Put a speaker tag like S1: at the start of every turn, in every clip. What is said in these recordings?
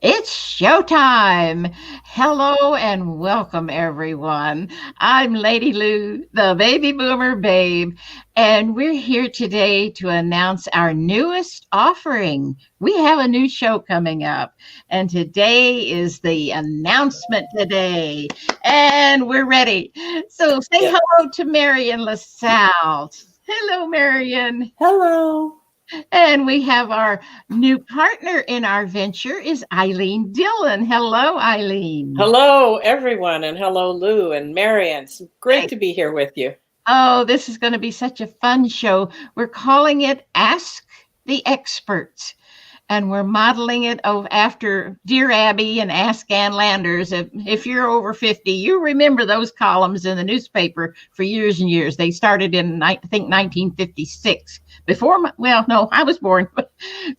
S1: It's showtime. Hello and welcome, everyone. I'm Lady Lou, the baby boomer babe, and we're here today to announce our newest offering. We have a new show coming up, and today is the announcement today, and we're ready. So say
S2: Yeah.
S1: hello to Marion LaSalle. Hello, Marion.
S2: Hello.
S1: And we have our new partner in our venture is Eileen Dillon. Hello, Eileen.
S2: Hello, everyone, and hello, Lou and Marian. It's great
S1: Hey.
S2: to be here with you.
S1: Oh, this is going to be such a fun show. We're calling it Ask the Experts. And we're modeling it after Dear Abby and Ask Ann Landers. If you're over 50, you remember those columns in the newspaper for years and years. They started in, I think, 1956. Well, no, I was born,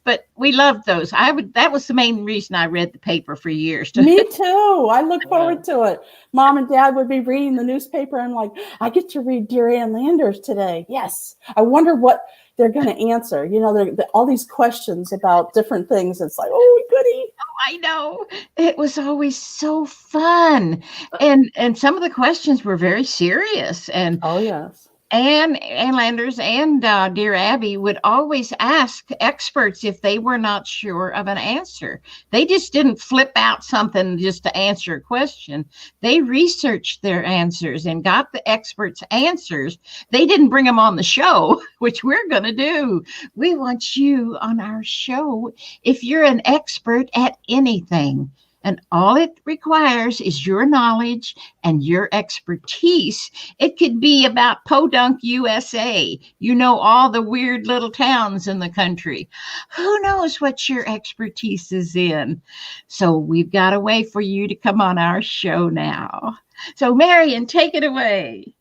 S1: but we loved those. That was the main reason I read the paper for years.
S2: Me too. I look
S1: Yeah.
S2: forward to it. Mom and Dad would be reading the newspaper and like, I get to read Dear Ann Landers today. Yes. I wonder what they're going to answer. You know, all these questions about different things. It's like, oh, goody.
S1: I know. It was always so fun. And some of the questions were very serious. And
S2: Oh, yes.
S1: Ann Landers and Dear Abby would always ask experts if they were not sure of an answer. They just didn't flip out something just to answer a question. They researched their answers and got the experts' answers. They didn't bring them on the show, which we're going to do. We want you on our show if you're an expert at anything. And all it requires is your knowledge and your expertise. It could be about Podunk, USA. You know all the weird little towns in the country. Who knows what your expertise is in? So we've got a way for you to come on our show now. So Marion, take it away.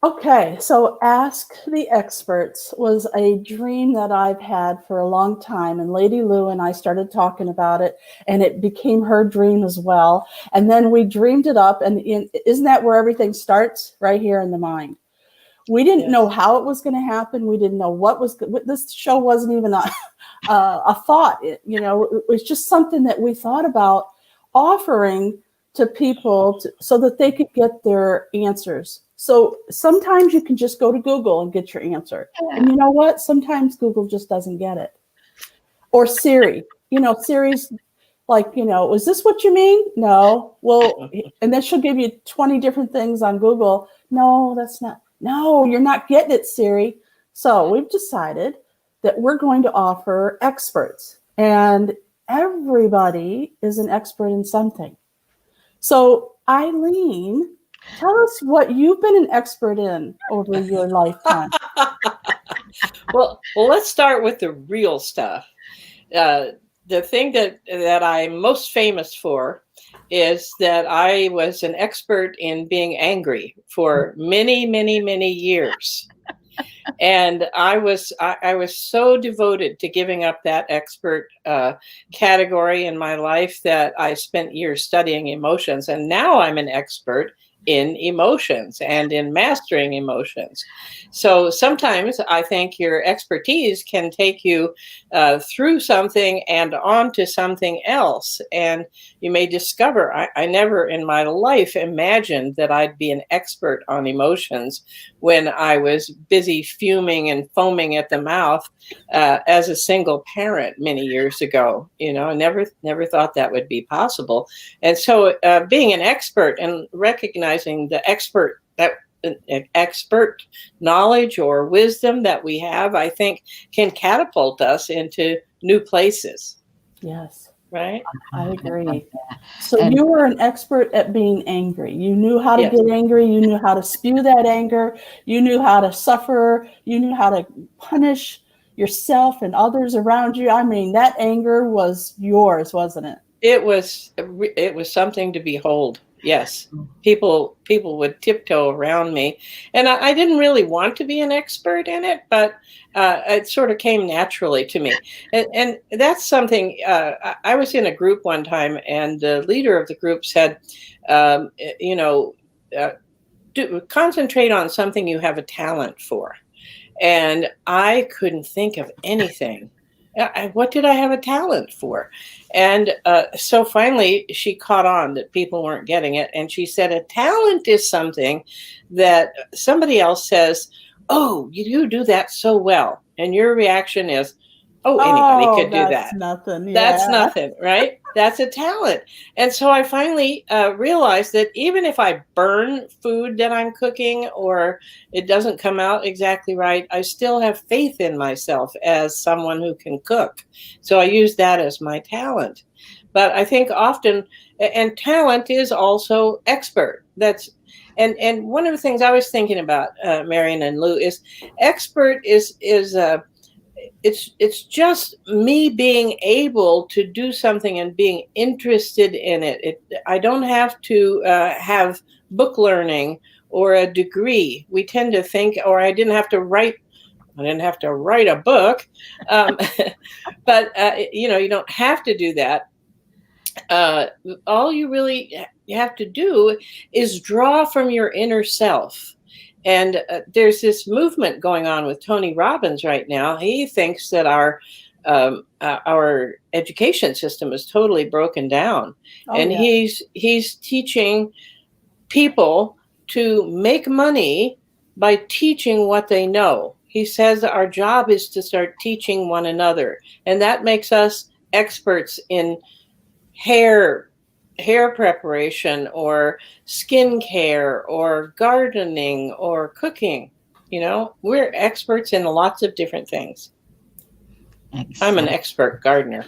S2: Okay, so Ask the Experts was a dream that I've had for a long time. And Lady Lou and I started talking about it, and it became her dream as well. And then we dreamed it up. And isn't that where everything starts? Right here in the mind. We didn't know
S1: Yes.
S2: how it was going to happen. We didn't know this show wasn't even a thought. It was just something that we thought about offering to people so that they could get their answers. So sometimes you can just go to Google and get your answer. And
S1: Yeah.
S2: you know what? Sometimes Google just doesn't get it. Or Siri. Siri's like, is this what you mean? No. Well, and then she'll give you 20 different things on Google. No, that's not. No, you're not getting it, Siri. So we've decided that we're going to offer experts, and everybody is an expert in something. So Eileen, tell us what you've been an expert in over your lifetime.
S3: Well, let's start with the real stuff. The thing that I'm most famous for is that I was an expert in being angry for many, many, many years. And I was so devoted to giving up that expert category in my life that I spent years studying emotions. And now I'm an expert in emotions and in mastering emotions. So sometimes I think your expertise can take you through something and on to something else. And you may discover, I never in my life imagined that I'd be an expert on emotions when I was busy fuming and foaming at the mouth as a single parent many years ago. I never thought that would be possible. And so being an expert and recognizing the expert knowledge or wisdom that we have, I think can catapult us into new places.
S2: Yes.
S3: Right?
S2: I agree. So
S1: And
S2: you were an expert at being angry. You knew how to
S3: Yes.
S2: get angry. You knew how to spew that anger. You knew how to suffer. You knew how to punish yourself and others around you. I mean, that anger was yours, wasn't it?
S3: It was something to behold. Yes, people would tiptoe around me, and I didn't really want to be an expert in it, but it sort of came naturally to me. And that's something. I was in a group one time, and the leader of the group said, um, you know, uh, concentrate on something you have a talent for. And I couldn't think of anything What did I have a talent for? And so finally she caught on that people weren't getting it. And she said, a talent is something that somebody else says, oh, you do that so well. And your reaction is, oh, anybody could do
S2: that's
S3: that.
S2: nothing.
S3: That's
S2: Yeah.
S3: nothing, right? That's a talent. And so I finally realized that even if I burn food that I'm cooking or it doesn't come out exactly right, I still have faith in myself as someone who can cook. So I use that as my talent. But I think often, and talent is also expert. And one of the things I was thinking about, Marion and Lou, is expert is it's just me being able to do something and being interested in it. I don't have to have book learning or a degree. We tend to think, or I didn't have to write a book, but you don't have to do that. All you have to do is draw from your inner self. And there's this movement going on with Tony Robbins right now. He thinks that our education system is totally broken down, and
S2: yeah.
S3: he's teaching people to make money by teaching what they know. He says our job is to start teaching one another, and that makes us experts in hair preparation or skincare or gardening or cooking. We're experts in lots of different things. I'm an expert gardener.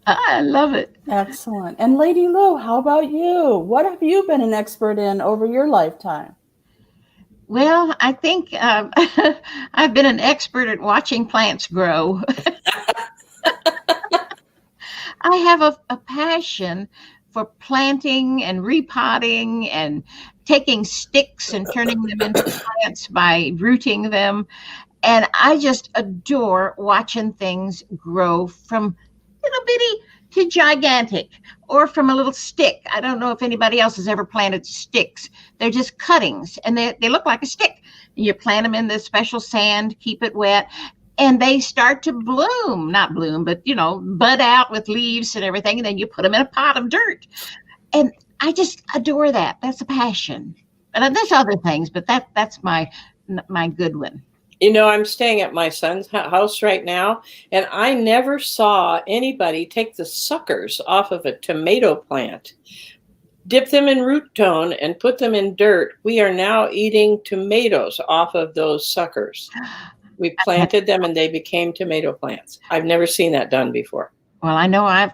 S1: I love it.
S2: Excellent. And Lady Lou, how about you? What have you been an expert in over your lifetime?
S1: Well, I think I've been an expert at watching plants grow. I have a passion for planting and repotting and taking sticks and turning them into plants by rooting them. And I just adore watching things grow from little bitty to gigantic, or from a little stick. I don't know if anybody else has ever planted sticks. They're just cuttings, and they look like a stick. You plant them in this special sand, keep it wet, and they start to bloom, not bloom, but, bud out with leaves and everything. And then you put them in a pot of dirt. And I just adore that. That's a passion. And there's other things, but that's my good one.
S3: I'm staying at my son's house right now, and I never saw anybody take the suckers off of a tomato plant, dip them in root tone, and put them in dirt. We are now eating tomatoes off of those suckers. We planted them and they became tomato plants. I've never seen that done before.
S1: Well, I know I've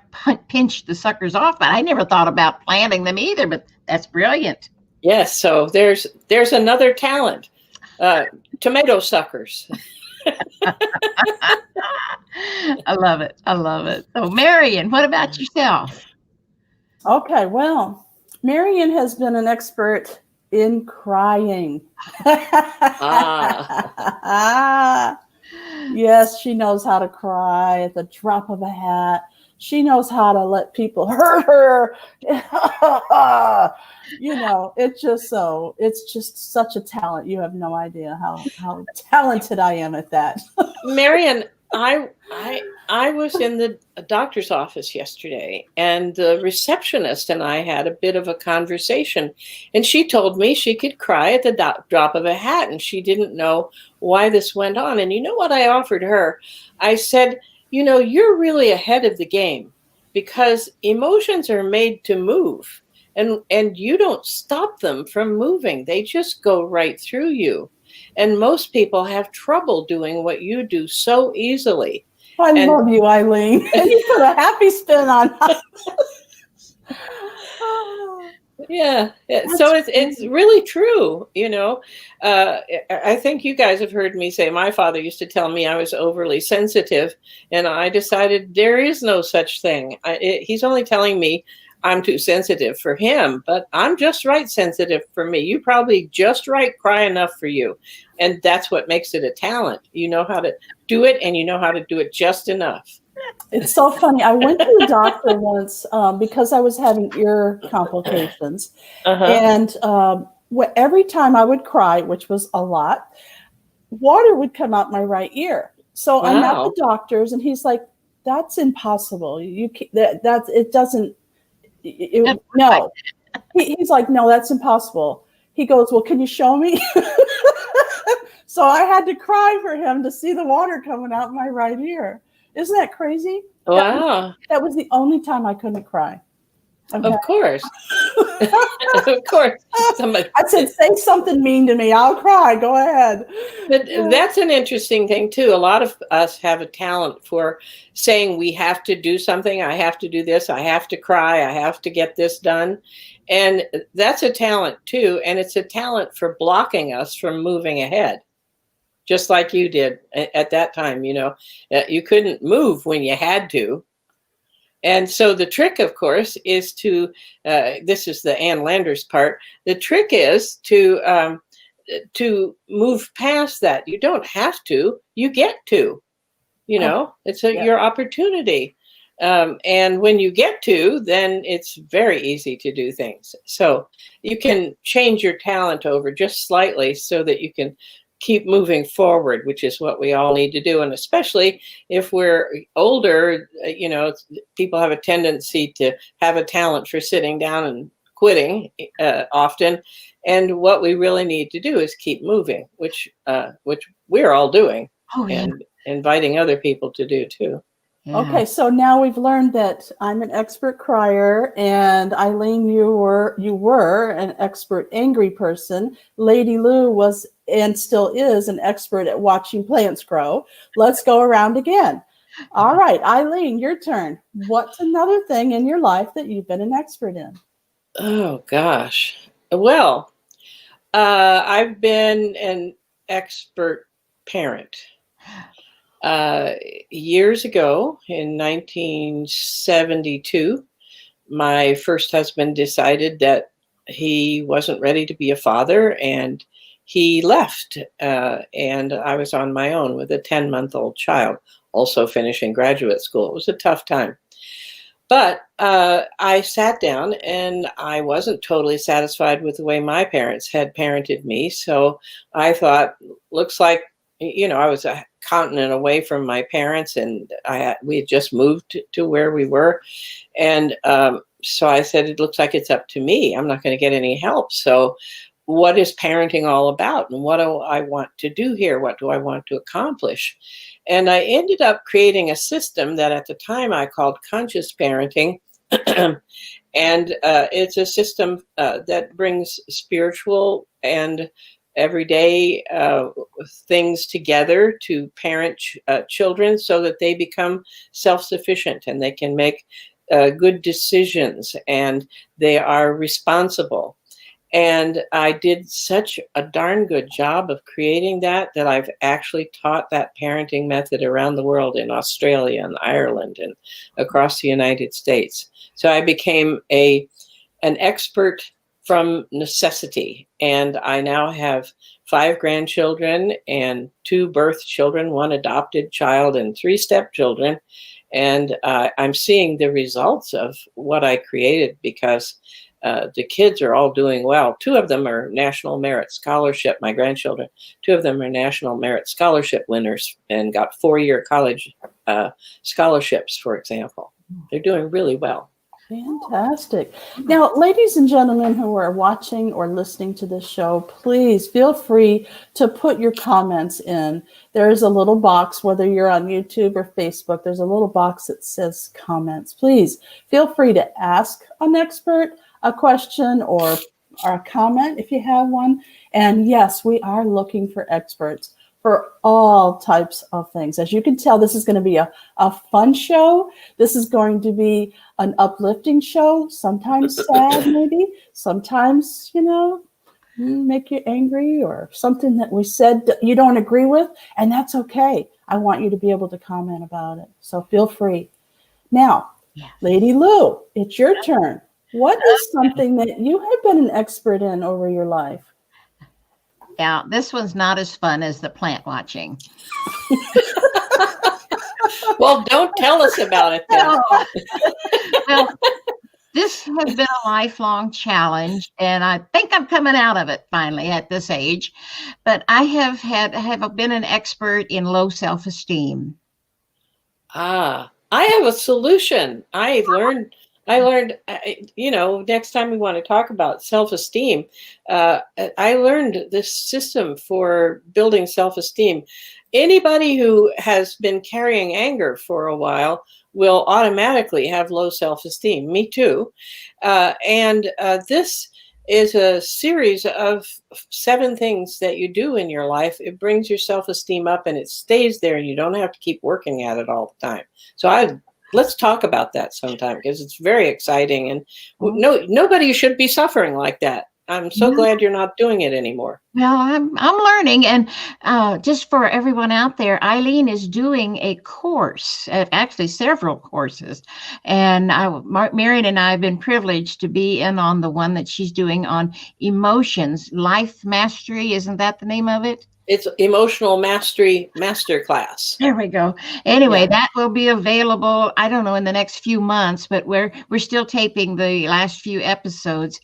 S1: pinched the suckers off, but I never thought about planting them either, but that's brilliant.
S3: Yes, so there's another talent. Tomato suckers.
S1: I love it. I love it. So, Marion, what about yourself?
S2: Okay, well, Marion has been an expert in crying. Yes, she knows how to cry at the drop of a hat. She knows how to let people hurt her. It's just such a talent. You have no idea how talented I am at that.
S3: Marion, I was in the doctor's office yesterday, and the receptionist and I had a bit of a conversation, and she told me she could cry at the drop of a hat, and she didn't know why this went on. And you know what I offered her? I said, you're really ahead of the game, because emotions are made to move, and you don't stop them from moving. They just go right through you. And most people have trouble doing what you do so easily.
S2: I love you, Eileen. You put a happy spin on
S3: Yeah. So it's really true. I think you guys have heard me say, my father used to tell me I was overly sensitive, and I decided there is no such thing. He's only telling me I'm too sensitive for him, but I'm just right sensitive for me. You probably just right cry enough for you. And that's what makes it a talent. You know how to do it, and you know how to do it just enough.
S2: It's so funny. I went to the doctor once because I was having ear complications. And every time I would cry, which was a lot, water would come out my right ear. So I'm at the doctor's, and he's like, that's impossible. You can't, that's it doesn't.
S1: Doesn't work like
S2: No, he's like, no, that's impossible. He goes, well, can you show me? So I had to cry for him to see the water coming out my right ear. Isn't that crazy?
S3: Wow.
S2: That was the only time I couldn't cry. Okay.
S3: Of course. Of course. Somebody.
S2: I said, say something mean to me. I'll cry. Go ahead.
S3: But that's an interesting thing, too. A lot of us have a talent for saying we have to do something. I have to do this. I have to cry. I have to get this done. And that's a talent, too. And it's a talent for blocking us from moving ahead, just like you did at that time. You know, you couldn't move when you had to. And so the trick, of course, is to, this is the Ann Landers part, the trick is to move past that. You don't have to, you get to, you know, it's your opportunity. And when you get to, then it's very easy to do things. So you can change your talent over just slightly so that you can keep moving forward, which is what we all need to do. And especially if we're older, you know, people have a tendency to have a talent for sitting down and quitting often. And what we really need to do is keep moving, which we're all doing, and inviting other people to do too.
S1: Yeah.
S2: Okay, so now we've learned that I'm an expert crier, and Eileen, you were an expert angry person. Lady Lou was and still is an expert at watching plants grow. Let's go around again. All right, Eileen, your turn. What's another thing in your life that you've been an expert in?
S3: Oh gosh. Well, I've been an expert parent. Years ago, in 1972, my first husband decided that he wasn't ready to be a father, and he left. And I was on my own with a 10-month-old child, also finishing graduate school. It was a tough time. But I sat down, and I wasn't totally satisfied with the way my parents had parented me. So I thought, looks like, you know, I was a continent away from my parents, and we had just moved to where we were. And so I said, it looks like it's up to me. I'm not going to get any help. So what is parenting all about? And what do I want to do here? What do I want to accomplish? And I ended up creating a system that at the time I called conscious parenting. And it's a system that brings spiritual and everyday things together to parent children so that they become self-sufficient and they can make good decisions and they are responsible. And I did such a darn good job of creating that I've actually taught that parenting method around the world, in Australia and Ireland and across the United States. So I became an expert from necessity. And I now have 5 grandchildren and 2 birth children, 1 adopted child, and 3 stepchildren. And I'm seeing the results of what I created because the kids are all doing well. 2 of them are National Merit Scholarship, my grandchildren. 2 of them are National Merit Scholarship winners and got 4-year college scholarships, for example. They're doing really well.
S2: Fantastic. Now, ladies and gentlemen who are watching or listening to this show, please feel free to put your comments in. There's a little box, whether you're on YouTube or Facebook, there's a little box that says comments. Please feel free to ask an expert a question or a comment if you have one. And yes, we are looking for experts for all types of things. As you can tell, this is going to be a fun show. This is going to be an uplifting show, sometimes sad maybe, sometimes, you know, make you angry or something that we said that you don't agree with, and that's okay. I want you to be able to comment about it. So feel free. Now, Lady Lou, it's your turn. What is something that you have been an expert in over your life?
S1: Yeah, this one's not as fun as the plant watching.
S3: Well, don't tell us about it then.
S1: Well, this has been a lifelong challenge, and I think I'm coming out of it finally at this age. But I have been an expert in low self-esteem.
S3: Ah, I have a solution. I learned, next time we want to talk about self-esteem, I learned this system for building self-esteem. Anybody who has been carrying anger for a while will automatically have low self-esteem. Me too. And this is a series of 7 things that you do in your life. It brings your self-esteem up and it stays there. You don't have to keep working at it all the time. So let's talk about that sometime because it's very exciting, and nobody should be suffering like that. I'm so glad you're not doing it anymore.
S1: Well, I'm learning, and just for everyone out there, Eileen is doing a course, actually several courses, and Marion and I have been privileged to be in on the one that she's doing on emotions, life mastery. Isn't that the name of it?
S3: It's Emotional Mastery Masterclass.
S1: There we go. Anyway, that will be available, I don't know, in the next few months, but we're still taping the last few episodes.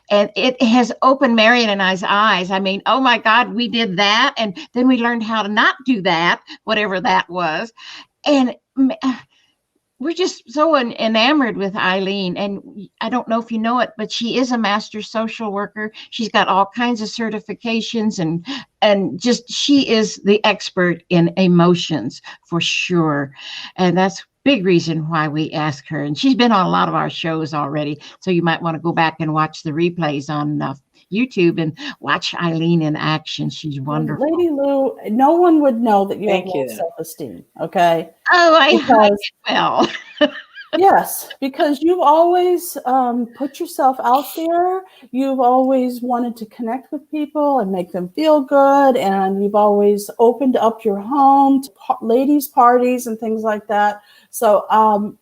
S1: And it has opened Marion and I's eyes. I mean, oh my God, we did that. And then we learned how to not do that, whatever that was. And we're just so enamored with Eileen. And I don't know if you know it, but she is a master social worker. She's got all kinds of certifications, and just she is the expert in emotions for sure. And that's big reason why we ask her. And she's been on a lot of our shows already. So you might want to go back and watch the replays on YouTube and watch Eileen in action. She's wonderful.
S2: Lady Lou, no one would know that you have low self-esteem, okay?
S1: Oh, I hide it well.
S2: Yes, because you've always put yourself out there. You've always wanted to connect with people and make them feel good. And you've always opened up your home to ladies' parties and things like that. So I'm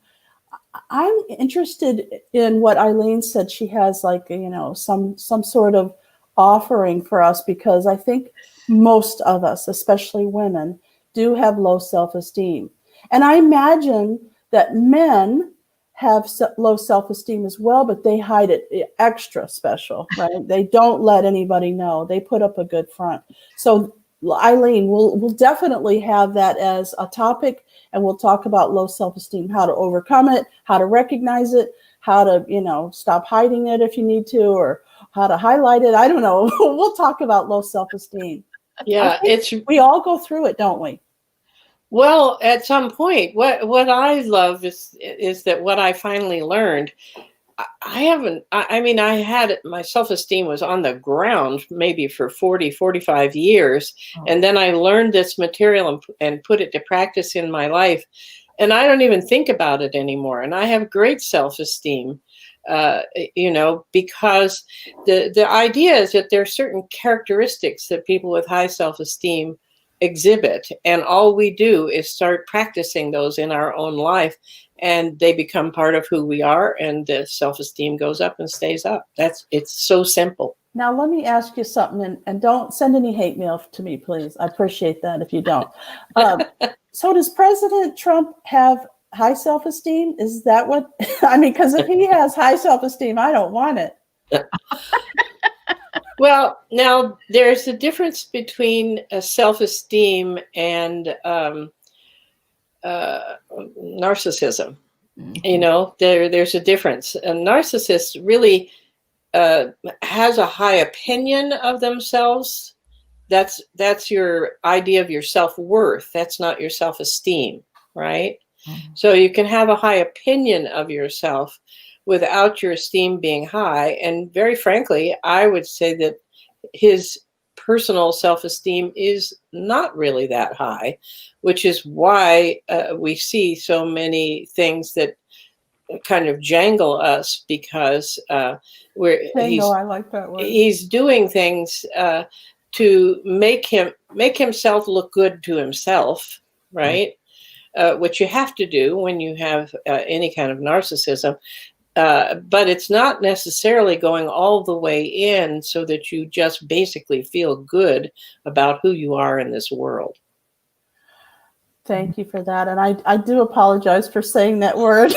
S2: interested in what Eileen said. She has some sort of offering for us, because I think most of us, especially women, do have low self-esteem. And I imagine that men have low self-esteem as well, but they hide it extra special, right? They don't let anybody know. They put up a good front. So Eileen, we'll definitely have that as a topic, and we'll talk about low self-esteem, how to overcome it, how to recognize it, how to, stop hiding it if you need to, or how to highlight it. I don't know. We'll talk about low self-esteem.
S3: Yeah,
S2: we all go through it, don't we?
S3: Well, at some point, what I love is that what I finally learned, I had my self-esteem was on the ground maybe for 40, 45 years. And then I learned this material and put it to practice in my life. And I don't even think about it anymore. And I have great self-esteem, because the idea is that there are certain characteristics that people with high self-esteem exhibit, and all we do is start practicing those in our own life, and they become part of who we are, and the self-esteem goes up and stays up. It's so simple.
S2: Now let me ask you something, and don't send any hate mail to me, please. I appreciate that if you don't. So does President Trump have high self-esteem? Is that what because if he has high self-esteem, I don't want it.
S3: Well, now there's a difference between self-esteem and narcissism. Mm-hmm. There's a difference. A narcissist really has a high opinion of themselves. That's your idea of your self-worth. That's not your self-esteem, right? Mm-hmm. So you can have a high opinion of yourself without your esteem being high. And very frankly, I would say that his personal self-esteem is not really that high, which is why we see so many things that kind of jangle us, because
S2: I like that word.
S3: He's doing things to make himself look good to himself, right? Which you have to do when you have any kind of narcissism. But it's not necessarily going all the way in so that you just basically feel good about who you are in this world.
S2: Thank you for that. And I do apologize for saying that word.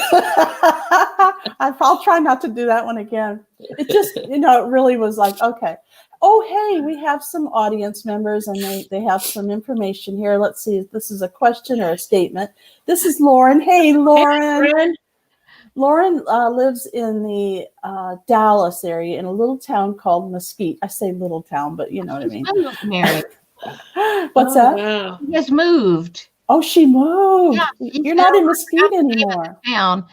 S2: I'll try not to do that one again. It just, it really was like, okay. Oh, hey, we have some audience members and they have some information here. Let's see if this is a question or a statement. This is Lauren. Hey, Lauren.
S3: Hey,
S2: Lauren lives in the Dallas area in a little town called Mesquite. I say little town, but you know what I mean.
S1: Mary.
S2: What's that?
S3: Wow.
S1: She has moved.
S2: Oh, she moved.
S1: Yeah, she's
S2: You're not in
S1: out
S2: Mesquite
S1: of
S2: anymore.
S1: town,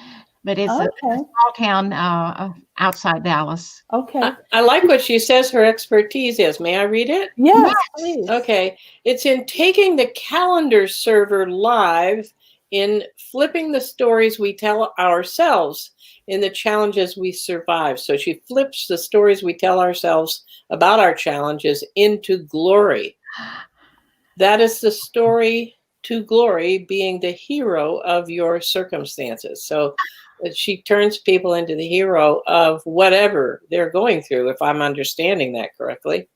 S1: but it's a
S2: Okay.
S1: small town outside Dallas.
S2: Okay.
S3: I like what she says her expertise is. May I read it?
S2: Yes, please.
S3: Okay. It's in taking the calendar server live, in flipping the stories we tell ourselves, in the challenges we survive. So she flips the stories we tell ourselves about our challenges into glory. That is the story to glory, being the hero of your circumstances. So she turns people into the hero of whatever they're going through, if I'm understanding that correctly,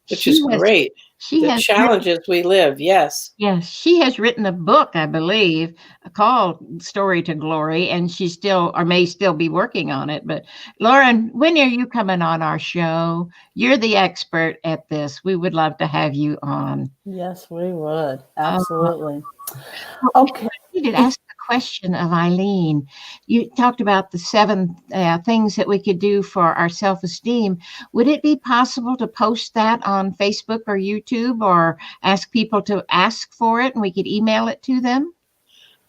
S3: which is great. The challenges we live, yes.
S1: Yes, she has written a book, I believe, called Story to Glory, and she still, or may still be working on it. But Lauren, when are you coming on our show? You're the expert at this. We would love to have you on.
S2: Yes, we would. Absolutely.
S1: Okay. I needed to ask the question of Eileen. You talked about the 7 things that we could do for our self-esteem. Would it be possible to post that on Facebook or YouTube, or ask people to ask for it and we could email it to them?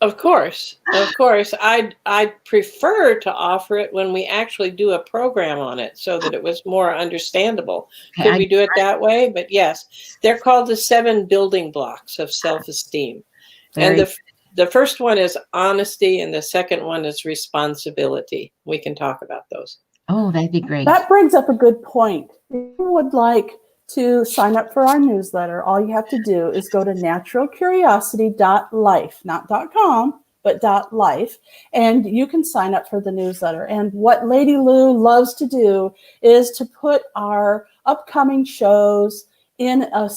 S3: Of course. I'd prefer to offer it when we actually do a program on it, so that it was more understandable.
S1: Okay,
S3: Could we do it that way? But yes, they're called the 7 building blocks of self-esteem. And the first one is honesty, and the second one is responsibility. We can talk about those.
S1: Oh, that'd be great.
S2: That brings up a good point. If you would like to sign up for our newsletter, all you have to do is go to naturalcuriosity.life, not .com, but .life, and you can sign up for the newsletter. And what Lady Lou loves to do is to put our upcoming shows in a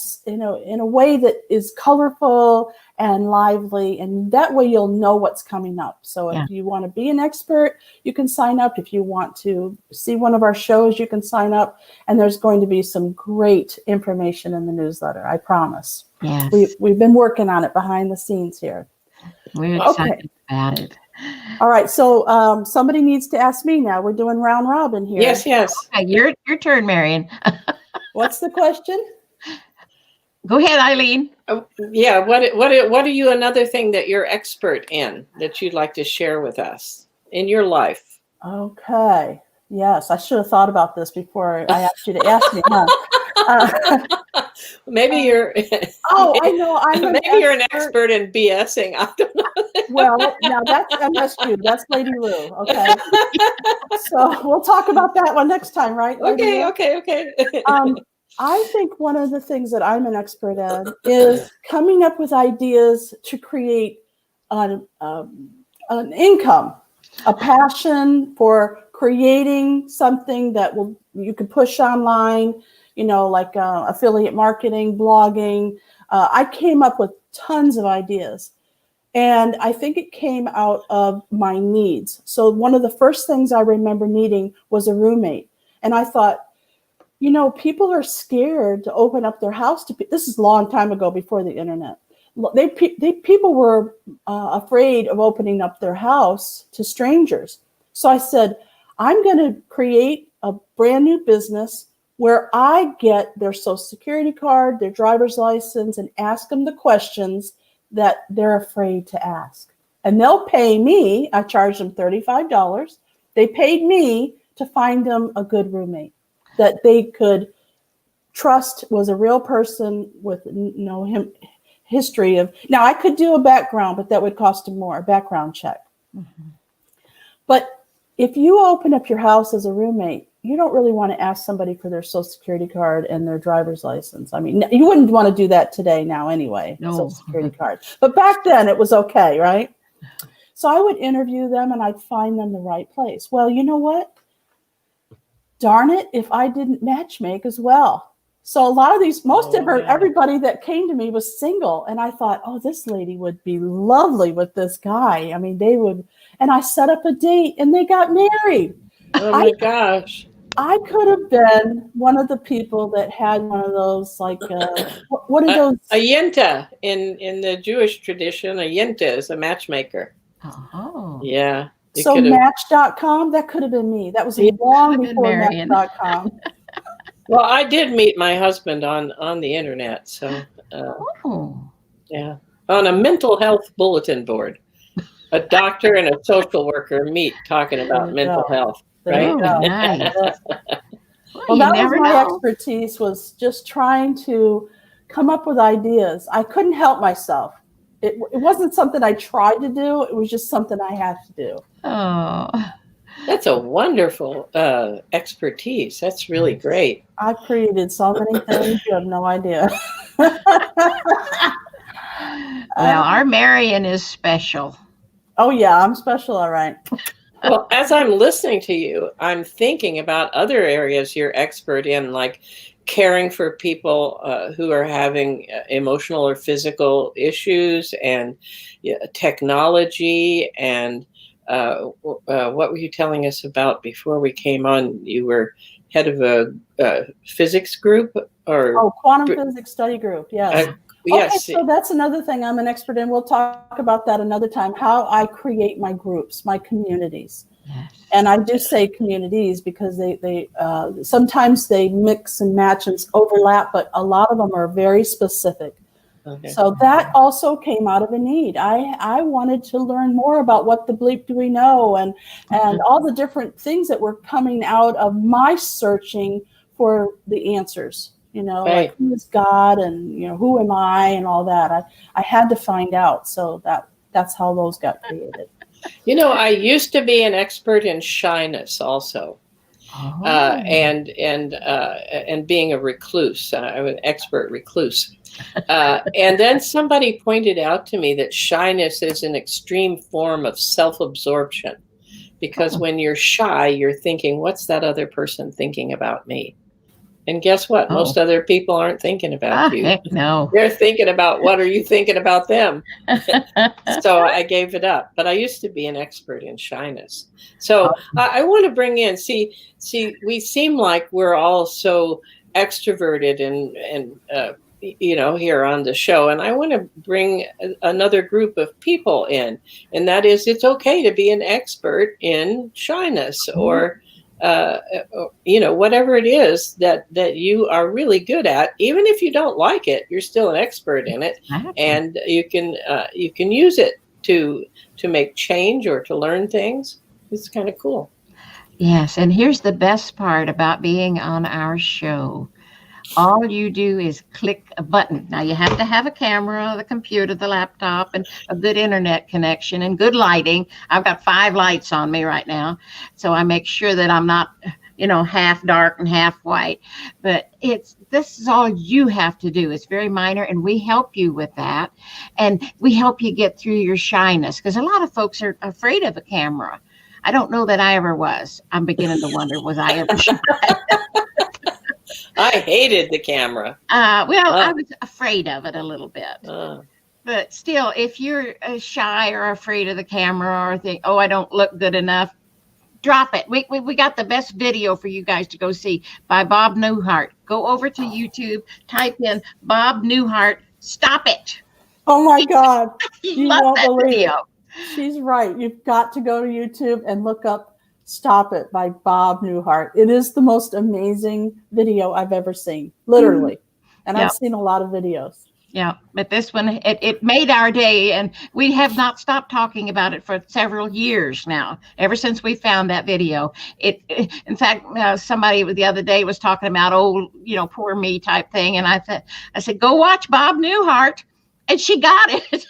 S2: way that is colorful and lively, and that way you'll know what's coming up. So if you want to be an expert, you can sign up. If you want to see one of our shows, you can sign up, and there's going to be some great information in the newsletter, I promise.
S1: Yes.
S2: We've been working on it behind the scenes here.
S1: We're excited about it.
S2: All right, so somebody needs to ask me now. We're doing round robin here.
S3: Yes.
S1: Okay, your turn, Marion.
S2: What's the question?
S1: Go ahead, Eileen.
S3: Yeah. What are you, another thing that you're expert in that you'd like to share with us in your life?
S2: Okay. Yes, I should have thought about this before I asked you to ask me. Huh?
S3: Maybe you're.
S2: I know.
S3: Maybe you're an expert in BSing. I don't know.
S2: Well, now that's MSU. That's Lady Lou. Okay. So we'll talk about that one next time, right?
S3: Okay.
S2: I think one of the things that I'm an expert at is coming up with ideas to create an income, a passion for creating something that you can push online, like affiliate marketing, blogging. I came up with tons of ideas, and I think it came out of my needs. So one of the first things I remember needing was a roommate, and I thought, people are scared to open up their house to people. This is a long time ago, before the internet. People were afraid of opening up their house to strangers. So I said, I'm going to create a brand new business where I get their social security card, their driver's license, and ask them the questions that they're afraid to ask. And they'll pay me. I charged them $35. They paid me to find them a good roommate that they could trust was a real person with history of. Now, I could do a background, but that would cost them more, a background check. Mm-hmm. But if you open up your house as a roommate, you don't really want to ask somebody for their social security card and their driver's license. I mean, you wouldn't want to do that today now anyway,
S1: no.
S2: Social security card. But back then it was okay, right? So I would interview them and I'd find them the right place. Well, you know what? Darn it, if I didn't matchmake as well. So a lot of these, everybody that came to me was single. And I thought, this lady would be lovely with this guy. I mean, they would. And I set up a date and they got married.
S3: Oh my gosh.
S2: I could have been one of the people that had one of those, like, what are those?
S3: A yinta in the Jewish tradition. A yinta is a matchmaker.
S1: Oh.
S3: Yeah.
S2: So Match.com, that could have been me. That was long before Match.com.
S3: Well, I did meet my husband on the internet. So, yeah, on a mental health bulletin board. A doctor and a social worker meet talking about mental health. Right?
S1: Oh, nice.
S2: Well, that was my expertise, was just trying to come up with ideas. I couldn't help myself. It wasn't something I tried to do. It was just something I had to do.
S1: Oh,
S3: that's a wonderful expertise. That's really great.
S2: I've created so many things, you have no idea.
S1: Well, our Marion is special.
S2: Oh, yeah, I'm special, all right.
S3: Well, as I'm listening to you, I'm thinking about other areas you're expert in, like caring for people who are having emotional or physical issues, and technology. And what were you telling us about before we came on? You were head of a physics group, or
S2: quantum physics study group. Yes.
S3: Yes.
S2: Okay, so that's another thing I'm an expert in. We'll talk about that another time, how I create my groups, my communities. Yes. And I do say communities because they sometimes they mix and match and overlap, but a lot of them are very specific. Okay. So that also came out of a need. I wanted to learn more about what the bleep do we know, and all the different things that were coming out of my searching for the answers. Like, who is God, and who am I, and all that. I had to find out. So that's how those got created.
S3: I used to be an expert in shyness also. And being a recluse. I'm an expert recluse. And then somebody pointed out to me that shyness is an extreme form of self-absorption, because when you're shy, you're thinking, what's that other person thinking about me? And guess what? Most other people aren't thinking about you.
S1: Heck no.
S3: They're thinking about, what are you thinking about them? So I gave it up. But I used to be an expert in shyness. So I want to bring in, see, we seem like we're all so extroverted and here on the show. And I want to bring another group of people in. And that is, it's okay to be an expert in shyness, or whatever it is that you are really good at. Even if you don't like it, you're still an expert in it. And you can use it to make change or to learn things. It's kind of cool.
S1: Yes, and here's the best part about being on our show. All you do is click a button. Now, you have to have a camera, the computer, the laptop, and a good internet connection and good lighting. I've got 5 lights on me right now, so I make sure that I'm not, half dark and half white. But this is all you have to do. It's very minor, and we help you with that. And we help you get through your shyness, because a lot of folks are afraid of a camera. I don't know that I ever was. I'm beginning to wonder, was I ever shy?
S3: I hated the camera.
S1: I was afraid of it a little bit. But still, if you're shy or afraid of the camera, or think, I don't look good enough, drop it. We got the best video for you guys to go see by Bob Newhart. Go over to YouTube, type in Bob Newhart, stop it.
S2: Oh my God. You won't believe
S1: it.
S2: She's right. You've got to go to YouTube and look up Stop It by Bob Newhart. It is the most amazing video I've ever seen, literally. And I've seen a lot of videos.
S1: Yeah, but this one, it made our day, and we have not stopped talking about it for several years now, ever since we found that video. In fact, somebody the other day was talking about, poor me type thing. And I said, go watch Bob Newhart. And she got it.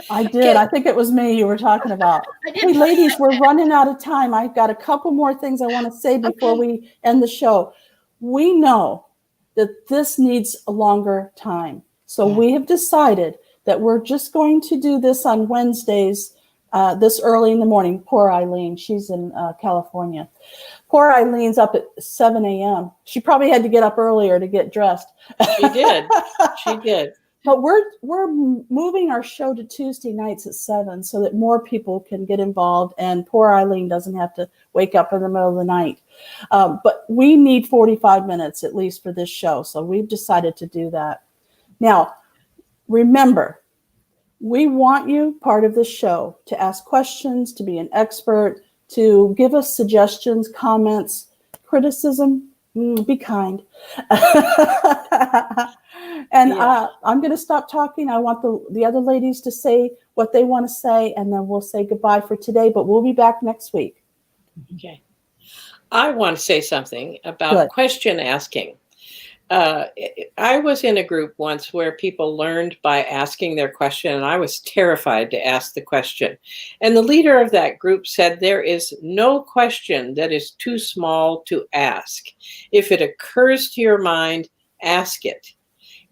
S2: I did. I think it was me you were talking about. Hey, ladies, we're running out of time. I've got a couple more things I want to say before we end the show. We know that this needs a longer time. So we have decided that we're just going to do this on Wednesdays, this early in the morning. Poor Eileen. She's in California. Poor Eileen's up at 7 a.m. She probably had to get up earlier to get dressed.
S3: She did. She did.
S2: But we're moving our show to Tuesday nights at 7 so that more people can get involved and poor Eileen doesn't have to wake up in the middle of the night. But we need 45 minutes at least for this show. So we've decided to do that. Now, remember, we want you part of the show to ask questions, to be an expert, to give us suggestions, comments, criticism. Be kind. And I'm going to stop talking. I want the other ladies to say what they want to say, and then we'll say goodbye for today, but we'll be back next week.
S3: Okay. I want to say something about question asking. I was in a group once where people learned by asking their question, and I was terrified to ask the question. And the leader of that group said, there is no question that is too small to ask. If it occurs to your mind, ask it.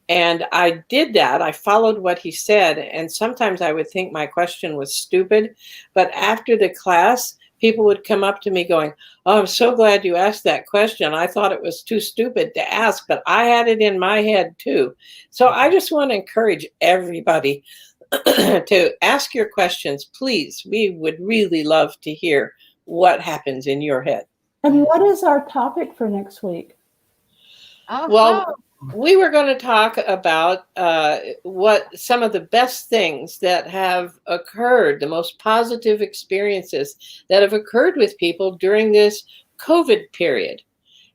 S3: And I did that. I followed what he said. And sometimes I would think my question was stupid. But after the class, people would come up to me going, oh, I'm so glad you asked that question. I thought it was too stupid to ask, but I had it in my head too. So I just want to encourage everybody to ask your questions, please. We would really love to hear what happens in your head.
S2: And what is our topic for next week?
S3: Well, we were going to talk about what some of the best things that have occurred, the most positive experiences that have occurred with people during this COVID period.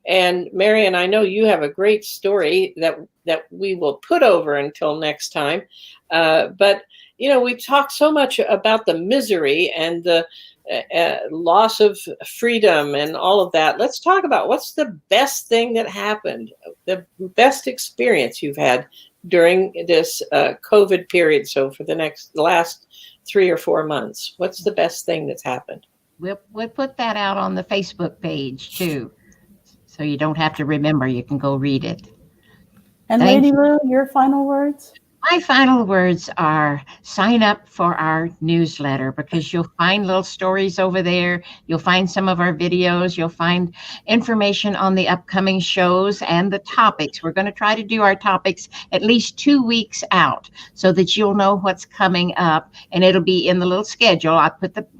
S3: And Marian, I know you have a great story that we will put over until next time. But, you know, we talked so much about the misery and the loss of freedom and all of that. Let's talk about what's the best thing that happened, the best experience you've had during this COVID period. So for the last 3 or 4 months, what's the best thing that's happened?
S1: We'll put that out on the Facebook page too. So you don't have to remember, you can go read it.
S2: And Lady Lou, your final words?
S1: My final words are sign up for our newsletter because you'll find little stories over there. You'll find some of our videos. You'll find information on the upcoming shows and the topics. We're going to try to do our topics at least 2 weeks out so that you'll know what's coming up, and it'll be in the little schedule. I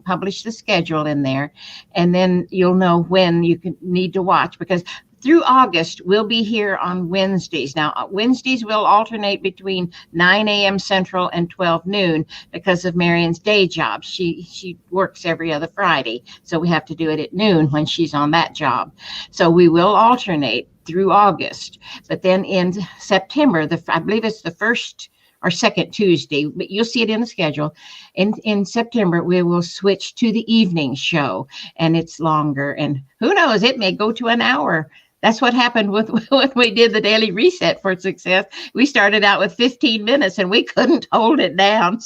S1: publish the schedule in there, and then you'll know when you need to watch, because through August, we'll be here on Wednesdays. Now, Wednesdays will alternate between 9 a.m. Central and 12 noon because of Marian's day job. She works every other Friday, so we have to do it at noon when she's on that job. So we will alternate through August. But then in September, I believe it's the first or second Tuesday, but you'll see it in the schedule. In September, we will switch to the evening show, and it's longer. And who knows, it may go to an hour. That's what happened when we did the Daily Reset for Success. We started out with 15 minutes and we couldn't hold it down.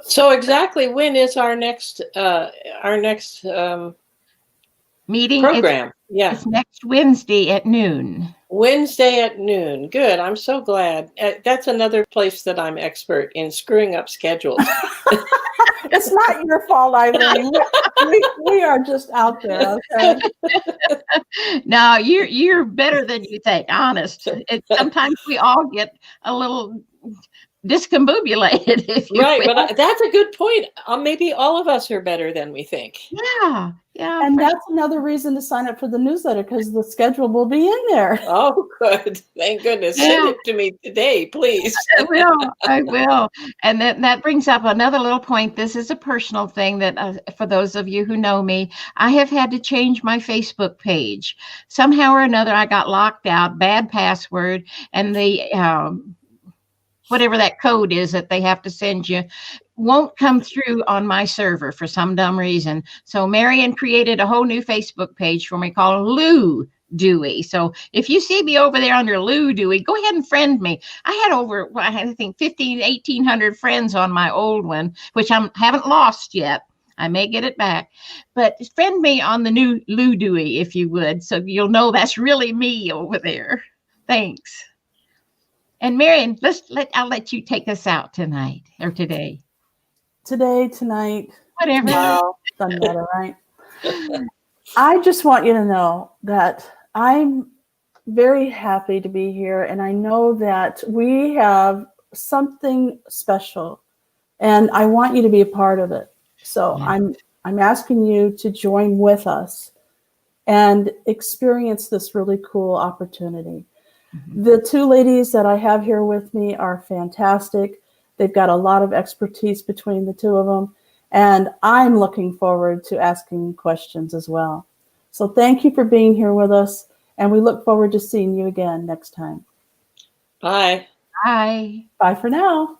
S3: So exactly when is our next
S1: meeting
S3: program?
S1: It's next Wednesday at noon.
S3: Wednesday at noon. Good. I'm so glad. That's another place that I'm expert in screwing up schedules.
S2: It's not your fault, Eileen. We are just out there. Okay.
S1: No, you're better than you think. Honest. Sometimes we all get a little discombobulated.
S3: Right, but that's a good point. Maybe all of us are better than we think.
S1: Yeah.
S2: And that's another reason to sign up for the newsletter, because the schedule will be in there.
S3: Oh, good. Thank goodness. Send it to me today, please.
S1: I will. And that brings up another little point. This is a personal thing that for those of you who know me, I have had to change my Facebook page. Somehow or another, I got locked out, bad password, and the whatever that code is that they have to send you won't come through on my server for some dumb reason. So Marian created a whole new Facebook page for me called Lou Dewey. So if you see me over there under Lou Dewey, go ahead and friend me. I had over, I think 1,800 friends on my old one, which I haven't lost yet. I may get it back, but friend me on the new Lou Dewey, if you would, so you'll know that's really me over there. Thanks. And Marian, I'll let you take us out tonight or today.
S2: Tonight.
S1: Whatever.
S2: Tomorrow. Doesn't matter, right? I just want you to know that I'm very happy to be here. And I know that we have something special, and I want you to be a part of it. So I'm asking you to join with us and experience this really cool opportunity. The two ladies that I have here with me are fantastic. They've got a lot of expertise between the two of them, and I'm looking forward to asking questions as well. So thank you for being here with us, and we look forward to seeing you again next time.
S3: Bye.
S1: Bye.
S2: Bye for now.